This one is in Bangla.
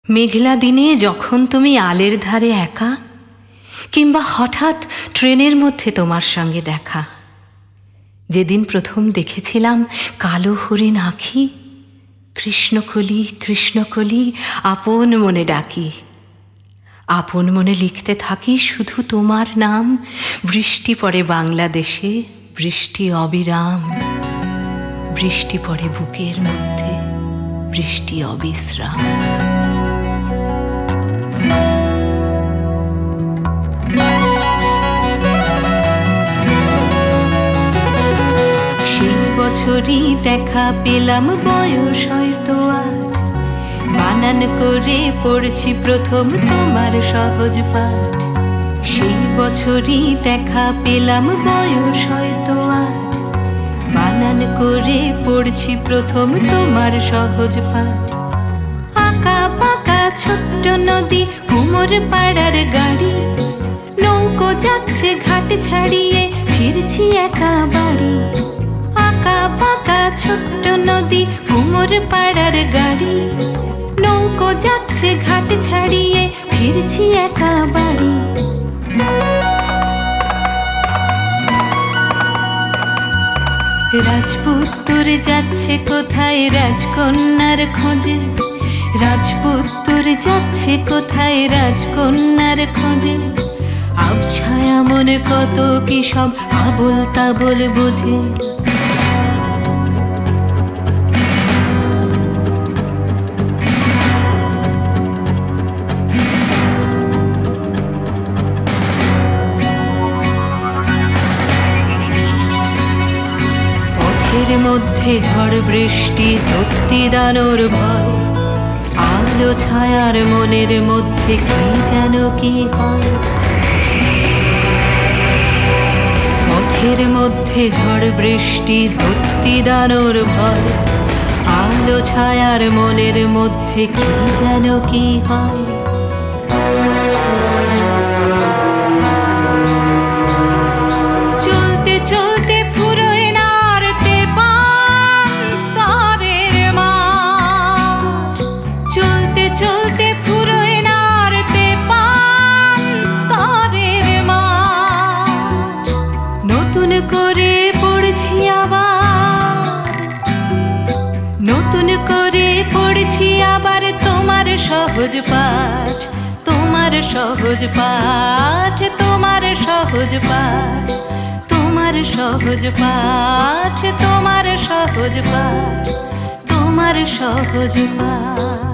মেঘলা দিনে যখন তুমি আলের ধারে একা, কিংবা হঠাৎ ট্রেনের মধ্যে তোমার সঙ্গে দেখা, যেদিন প্রথম দেখেছিলাম কালো হরিণ আঁখি, কৃষ্ণকলি কৃষ্ণকলি আপন মনে ডাকি। আপন মনে লিখতে থাকি শুধু তোমার নাম। বৃষ্টি পড়ে বাংলাদেশে, বৃষ্টি অবিরাম। বৃষ্টি পড়ে বুকের মধ্যে, বৃষ্টি অবিশ্রাম। সেই বছরই দেখা পেলাম, বয়স হয়তো আর বানান করে পড়ছি প্রথম তোমার সহজ পাঠ। সেই বছরই দেখা পেলাম, বয়স হয়তো আর বানান করে পড়ছি প্রথম তোমার সহজ পাঠ। আঁকা বাঁকা ছোট্ট নদী, কুমোর পাড়ার গাড়ি, নৌকো যাচ্ছে ঘাট ছাড়িয়ে, ফিরছি একা বাড়ি। আঁকা বাঁকা ছোট্ট নদী, কুমোর পাড়ার গাড়ি, নৌকো যাচ্ছে ঘাট ছাড়িয়ে, ফিরছি একা বাড়ি। রাজপুত্তর যাচ্ছে কোথায় রাজকন্যার খোঁজে, রাজপুত্তর যাচ্ছে কোথায় রাজকন্যার খোঁজে। আবছায়া মনে কত কি সব আবোল তাবোল বোঝে। পথের মধ্যে ঝড় বৃষ্টি, দত্তি দানোর ভয়, আলো ছায়ার মনের মধ্যে কি যেন কি হয়। পথের মধ্যে ঝড় বৃষ্টি, দত্তি দানোর ভয়, আলো ছায়ার মনের মধ্যে কি যেন কি হয়। চলতে চলতে ফুরোয় নার তেপান্তরের মাঠ, চলতে চলতে ফুরোয় নার তেপান্তরের মাঠ। নতুন করে পড়ছি আবার, নতুন করে পড়ছি আবার তোমার সহজ পাঠ। তোমার সহজ পাঠ, তোমার সহজ পাঠ, তোমার সহজ পাঠ, তোমার সহজ পাঠ, তোমার সহজ পাঠ।